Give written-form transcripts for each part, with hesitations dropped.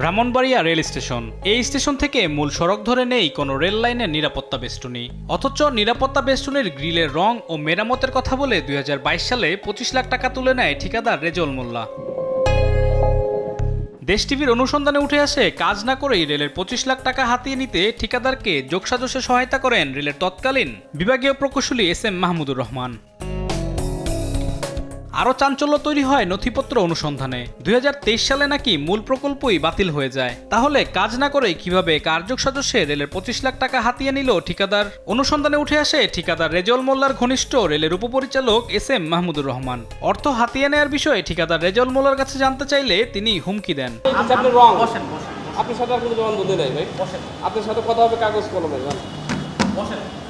Brahmanbaria rail station. এই station থেকে মূল সড়ক ধরে নেই কোনো রেল লাইনের নিরাপত্তা বেষ্টনী। অথচ নিরাপত্তা বেষ্টনীর গ্রিলের রং ও মেরামতের কথা বলে 2022 সালে 25 লাখ টাকা তুলে নেয় ঠিকাদার রেজাউল মোল্লা। দেশ টিভির অনুসন্ধানে উঠে আসে, কাজ না করেই রেলের 25 লাখ টাকা হাতিয়ে নিতে ঠিকাদারকে যোগসাজশে সহায়তা করেন রেলের তৎকালীন বিভাগীয় প্রকৌশলী SM মাহমুদুর রহমান। আরও চাঞ্চল্য তৈরি হয় নথিপত্র অনুসন্ধানে। 2023 সালে নাকি মূল প্রকল্পই বাতিল হয়ে যায়। তাহলে কাজ না করে কিভাবে কার্যসাজশে রেলের 25 লাখ টাকা হাতিয়ে নিল ঠিকাদার? অনুসন্ধানে উঠে আসে ঠিকাদার রেজাউল মোল্লার ঘনিষ্ঠ রেলের উপপরিচালক SM মাহমুদুর রহমান। অর্থ হাতিয়ে নেওয়ার বিষয়ে ঠিকাদার রেজাউল মোল্লার কাছে জানতে চাইলে তিনি হুমকি দেন। আপনার সাথে আর কোনো জবানবন্দি নেই ভাই, আপনার সাথে কথা হবে কাগজ কলমে।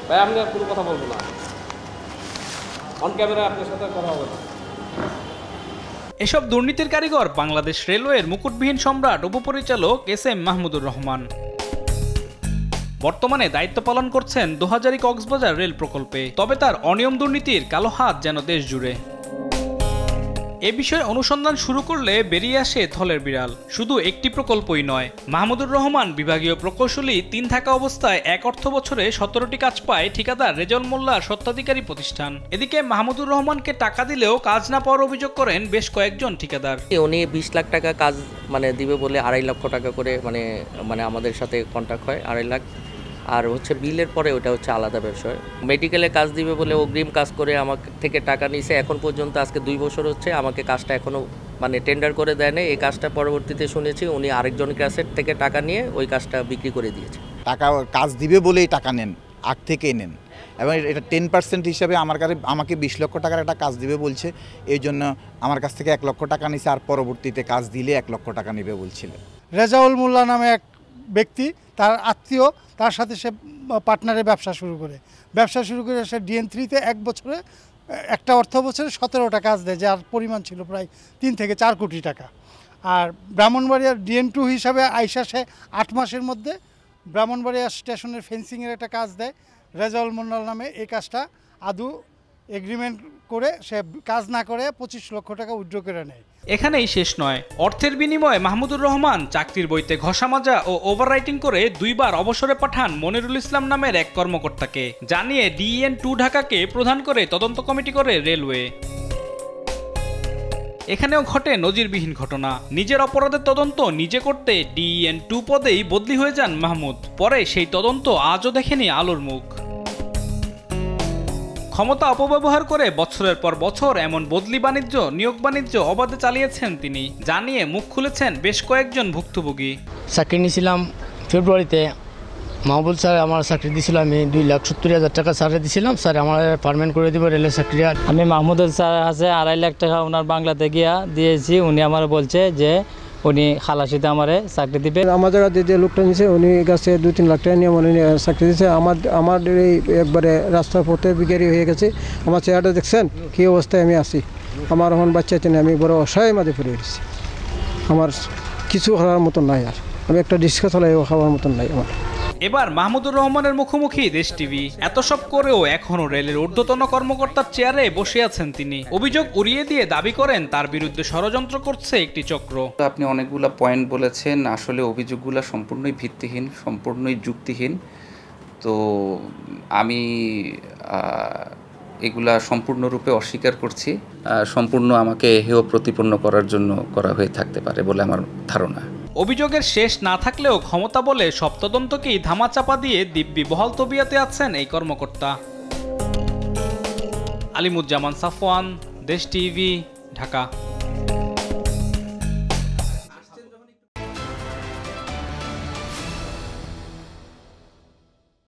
ভাই আপনি আর কোনো কথা বলবো না, অন ক্যামেরা আপনার সাথে কথা হবে না। এসব দুর্নীতির কারিগর বাংলাদেশ রেলওয়ের মুকুটবিহীন সম্রাট উপপরিচালক SM মাহমুদুর রহমান। বর্তমানে দায়িত্ব পালন করছেন দোহাজারী কক্সবাজার রেল প্রকল্পে। তবে তার অনিয়ম দুর্নীতির কালো হাত যেন দেশ জুড়ে। এ বিষয়ে অনুসন্ধান শুরু করলে বেরিয়ে আসে থলের বিড়াল। শুধু একটি প্রকল্পই নয়, মাহমুদুর রহমান বিভাগীয় প্রকৌশলী 3 থাকা অবস্থায় এক অর্থ বছরে 17টি কাজ পায় ঠিকাদার রেজাউল মোল্লার স্বত্বাধিকারী প্রতিষ্ঠান। এদিকে মাহমুদুর রহমানকে টাকা দিলেও কাজ না পাওয়ার অভিযোগ করেন বেশ কয়েকজন ঠিকাদার। উনি 20 লাখ টাকা কাজ দিবে বলে 2.5 লক্ষ টাকা করে আমাদের সাথে কন্ট্যাক্ট হয়, 2.5 লাখ। আর বিলের পরে ওটা আলাদা বিষয়। মেডিকেলে কাজ দিবে বলে অগ্রিম কাজ করে আমার থেকে টাকা নিয়েছে। এখন পর্যন্ত আজকে 2 বছর হচ্ছে, আমাকে কাজটা এখনো টেন্ডার করে দেয় না। এই কাজটা পরবর্তীতে শুনেছি উনি আরেকজনের কাছে থেকে টাকা নিয়ে ওই কাজটা বিক্রি করে দিয়েছে। টাকা কাজ দিবে বলেই টাকা নেন, আগ থেকেই নেন। এবং এটা 10% হিসাবে আমাকে 20 লক্ষ টাকার একটা কাজ দিবে বলছে, এই জন্য আমার কাছ থেকে 1 লক্ষ টাকা নিয়েছে। আর পরবর্তীতে কাজ দিলে 1 লক্ষ টাকা নেবে বলছিল। রেজাউল মোল্লা নামে এক ব্যক্তি, তার আত্মীয়, তার সাথে সে পার্টনারে ব্যবসা শুরু করে সে DN3-তে একটা অর্থ বছরে 17টা কাজ দেয়, যার পরিমাণ ছিল প্রায় 3 থেকে 4 কোটি টাকা। আর ব্রাহ্মণবাড়িয়ার DN2 হিসাবে আইসা সে 8 মাসের মধ্যে ব্রাহ্মণবাড়িয়া স্টেশনের ফেন্সিংয়ের একটা কাজ দেয় রেজাউল মোল্লা নামে। এই কাজটা আদৌ এগ্রিমেন্ট করে সে কাজ না করে 25 লক্ষ টাকা উইথড্র করে নেয়। এখানেই শেষ নয়, অর্থের বিনিময়ে মাহমুদুর রহমান চাকরির বইতে ঘষা মাজা ও ওভাররাইটিং করে 2 বার অবসরে পাঠান মনিরুল ইসলাম নামের এক কর্মকর্তাকে। জানিয়ে DN2 ঢাকাকে প্রধান করে তদন্ত কমিটি করে রেলওয়ে। এখানেও ঘটে নজিরবিহীন ঘটনা। নিজের অপরাধের তদন্ত নিজে করতে DN2 পদেই বদলি হয়ে যান মাহমুদ। পরে সেই তদন্ত আজও দেখেনি আলোর মুখ। ক্ষমতা অপব্যবহার করে বছরের পর বছর এমন বদলি বাণিজ্য, নিয়োগ বাণিজ্য অবাধে চালিয়েছেন তিনি। জানিয়ে মুখ খুলেছেন বেশ কয়েকজন ভুক্তভোগী। চাকরি নিয়েছিলাম ফেব্রুয়ারিতে, মাহবুব স্যার আমার চাকরি দিয়েছিল, আমি 2,70,000 টাকা স্যারে দিয়েছিলাম। স্যার আমার পারমানেন্ট করে দেবো রেলের চাকরি। আমি মাহমুদুল স্যার আছে 2.5 লাখ টাকা ওনার বাংলাতে গিয়া দিয়েছি। উনি আমার বলছে যে উনি খালাসিতে আমারে চাকরি দিবে। আমার জায়গাতে যে লোকটা নিয়েছে উনি কাছে 2-3 লাখ টাকা নিয়ে মানে চাকরি দিয়েছে। আমার এই একবারে রাস্তার পথে বিকারি হয়ে গেছে। আমার চেহারাটা দেখছেন কী অবস্থায় আমি আছি। আমার এখন বাচ্চা চেনে, আমি বড় অসহায় মাঝে পড়ে গেছি। আমার কিছু খাওয়ার মতন নাই, আর আমি একটা রিক্সা চালাই খাওয়ার মতন নাই আমার। এবার মাহমুদুর রহমানের মুখোমুখি দেশ টিভি। এত সব করেও এখনো রেলের ঊর্ধ্বতন কর্মকর্তার চেয়ারে বসে আছেন তিনি। অভিযোগ উড়িয়ে দিয়ে দাবি করেন তার বিরুদ্ধে ষড়যন্ত্র করছে একটি চক্র। আপনি অনেকগুলো পয়েন্ট বলেছেন, আসলে অভিযোগগুলো সম্পূর্ণই ভিত্তিহীন, সম্পূর্ণই যুক্তিহীন। তো আমি এগুলা সম্পূর্ণরূপে অস্বীকার করছি। সম্পূর্ণ আমাকে হেয় প্রতিপন্ন করার জন্য করা হয়ে থাকতে পারে বলে আমার ধারণা। অভিযোগের শেষ না থাকলেও ক্ষমতা বলে সব তদন্তকেই ধামাচাপা দিয়ে দিব্যি বহাল তবিয়াতে আছেন এই কর্মকর্তা। আলিমুজ্জামান সাফওয়ান, দেশ টিভি, ঢাকা।